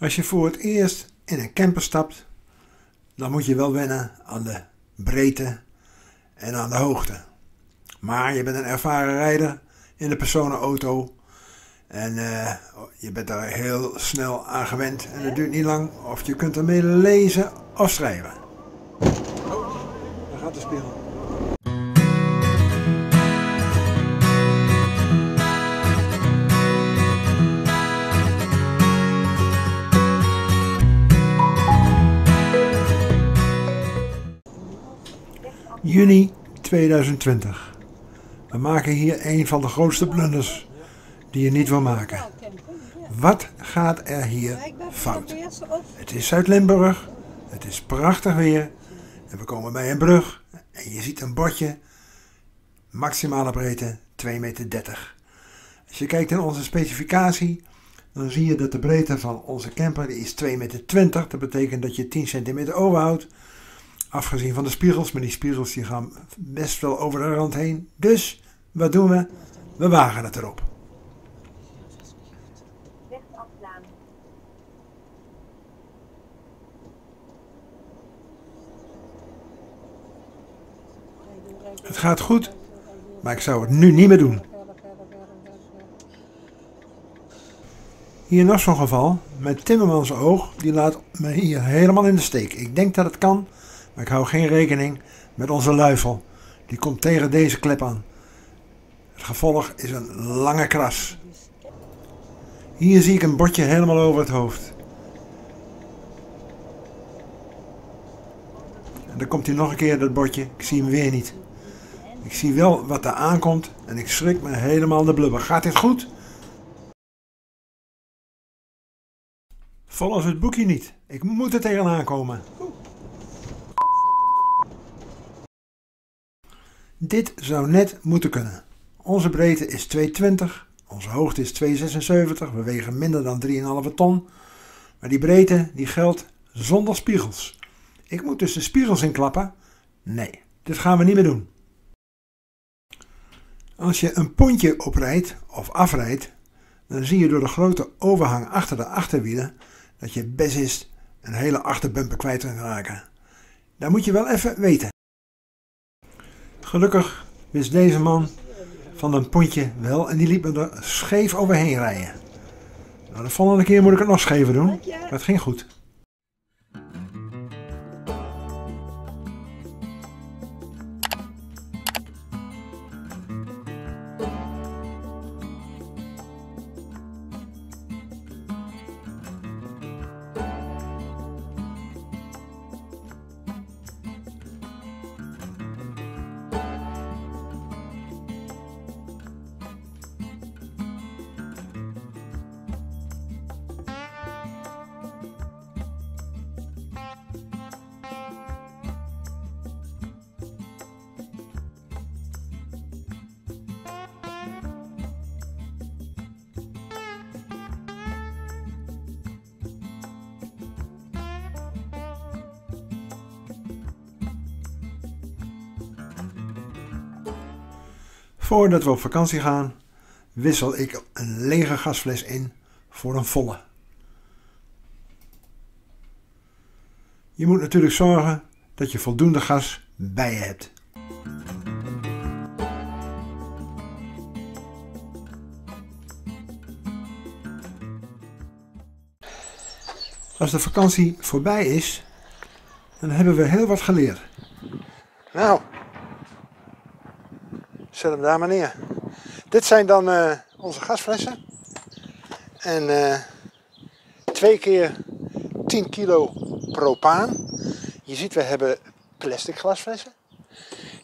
Als je voor het eerst in een camper stapt, dan moet je wel wennen aan de breedte en aan de hoogte. Maar je bent een ervaren rijder in de personenauto en je bent daar heel snel aan gewend en het duurt niet lang of je kunt ermee lezen of schrijven. Oh, daar gaat de spiegel. Juni 2020. We maken hier een van de grootste blunders die je niet wil maken. Wat gaat er hier fout? Het is Zuid-Limburg, het is prachtig weer en we komen bij een brug en je ziet een bordje, maximale breedte 2,30 meter. Als je kijkt naar onze specificatie, dan zie je dat de breedte van onze camper die is 2,20 meter. Dat betekent dat je 10 centimeter overhoudt. Afgezien van de spiegels, maar die spiegels die gaan best wel over de rand heen. Dus, wat doen we? We wagen het erop. Het gaat goed, maar ik zou het nu niet meer doen. Hier nog zo'n geval. Mijn timmermans oog, die laat me hier helemaal in de steek. Ik denk dat het kan. Maar ik hou geen rekening met onze luifel. Die komt tegen deze klep aan. Het gevolg is een lange kras. Hier zie ik een bordje helemaal over het hoofd. En dan komt hij nog een keer, dat bordje. Ik zie hem weer niet. Ik zie wel wat er aankomt en ik schrik me helemaal de blubber. Gaat dit goed? Volgens het boekje niet. Ik moet er tegenaan komen. Dit zou net moeten kunnen. Onze breedte is 2,20, onze hoogte is 2,76, we wegen minder dan 3,5 ton. Maar die breedte die geldt zonder spiegels. Ik moet dus de spiegels inklappen? Nee, dit gaan we niet meer doen. Als je een pontje oprijdt of afrijdt, dan zie je door de grote overhang achter de achterwielen dat je best eens een hele achterbumper kwijt kan raken. Dat moet je wel even weten. Gelukkig wist deze man van een pontje wel en die liet me er scheef overheen rijden. Nou, de volgende keer moet ik het nog schever doen, maar het ging goed. Voordat we op vakantie gaan, wissel ik een lege gasfles in voor een volle. Je moet natuurlijk zorgen dat je voldoende gas bij je hebt. Als de vakantie voorbij is, dan hebben we heel wat geleerd. Nou, zet hem daar maar neer. Dit zijn dan onze gasflessen. En 2 keer 10 kilo propaan. Je ziet, we hebben plastic glasflessen.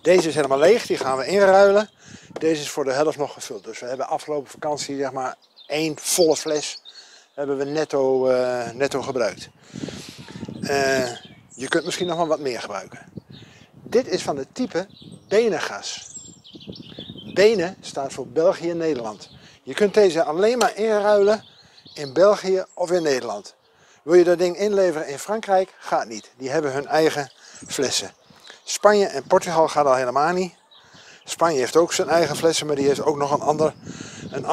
Deze is helemaal leeg, die gaan we inruilen. Deze is voor de helft nog gevuld. Dus we hebben afgelopen vakantie zeg maar 1 volle fles hebben we netto gebruikt. Je kunt misschien nog wel wat meer gebruiken. Dit is van het type Benengas. Benen staat voor België en Nederland. Je kunt deze alleen maar inruilen in België of in Nederland. Wil je dat ding inleveren in Frankrijk? Gaat niet. Die hebben hun eigen flessen. Spanje en Portugal gaat al helemaal niet. Spanje heeft ook zijn eigen flessen, maar die heeft ook nog een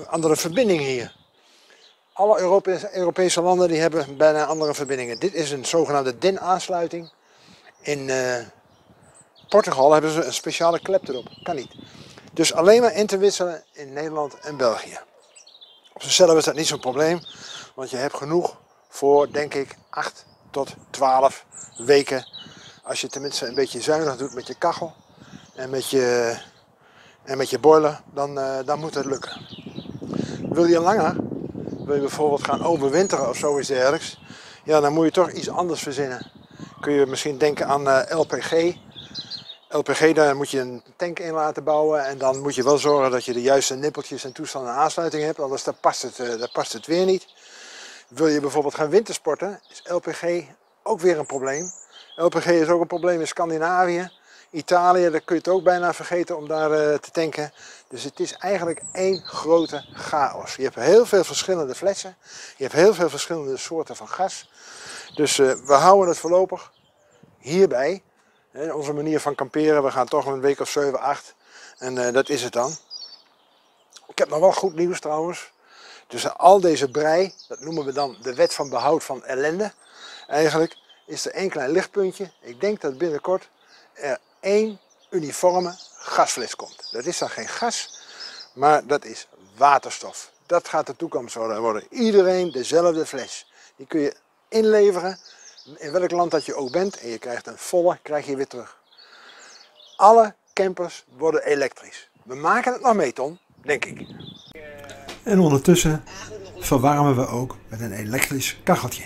andere verbinding hier. Alle Europese landen die hebben bijna andere verbindingen. Dit is een zogenaamde DIN-aansluiting. In Portugal hebben ze een speciale klep erop. Kan niet. Dus alleen maar in te wisselen in Nederland en België. Op zichzelf is dat niet zo'n probleem. Want je hebt genoeg voor, denk ik, 8 tot 12 weken. Als je tenminste een beetje zuinig doet met je kachel en met je boiler, dan moet het lukken. Wil je langer, wil je bijvoorbeeld gaan overwinteren of zoiets dergelijks, ja, dan moet je toch iets anders verzinnen. Kun je misschien denken aan LPG. LPG, daar moet je een tank in laten bouwen en dan moet je wel zorgen dat je de juiste nippeltjes en toestanden en aansluiting hebt, anders dan past het weer niet. Wil je bijvoorbeeld gaan wintersporten, is LPG ook weer een probleem. LPG is ook een probleem in Scandinavië. Italië, daar kun je het ook bijna vergeten om daar te tanken. Dus het is eigenlijk één grote chaos. Je hebt heel veel verschillende flessen. Je hebt heel veel verschillende soorten van gas. Dus we houden het voorlopig hierbij. Onze manier van kamperen, we gaan toch een week of 7, 8. En dat is het dan. Ik heb nog wel goed nieuws trouwens. Tussen al deze brei, dat noemen we dan de wet van behoud van ellende. Eigenlijk is er één klein lichtpuntje. Ik denk dat binnenkort er één uniforme gasfles komt. Dat is dan geen gas, maar dat is waterstof. Dat gaat de toekomst worden. Iedereen dezelfde fles. Die kun je inleveren in welk land dat je ook bent en je krijgt een volle, krijg je weer terug. Alle campers worden elektrisch. We maken het nog mee, Ton, denk ik. En ondertussen verwarmen we ook met een elektrisch kacheltje.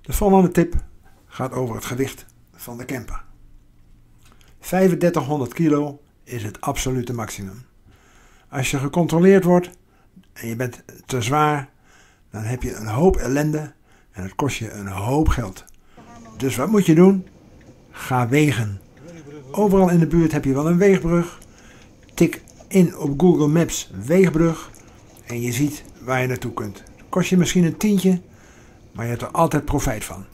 De volgende tip gaat over het gewicht van de camper. 3500 kilo is het absolute maximum. Als je gecontroleerd wordt en je bent te zwaar, dan heb je een hoop ellende en het kost je een hoop geld. Dus wat moet je doen? Ga wegen. Overal in de buurt heb je wel een weegbrug. Tik in op Google Maps weegbrug en je ziet waar je naartoe kunt. Het kost je misschien een tientje, maar je hebt er altijd profijt van.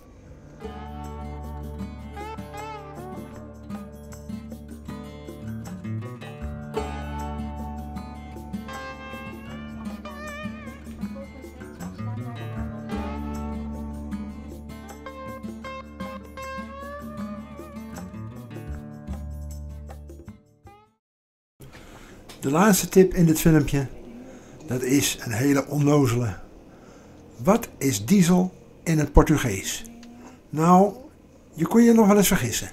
De laatste tip in dit filmpje, dat is een hele onnozele. Wat is diesel in het Portugees? Nou, je kon je nog wel eens vergissen.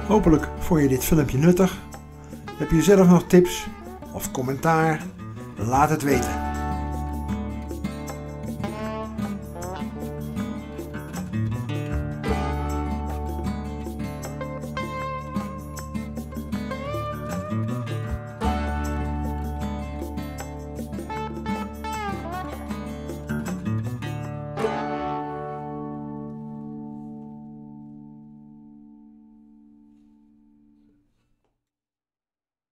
Hopelijk vond je dit filmpje nuttig. Heb je zelf nog tips of commentaar? Laat het weten.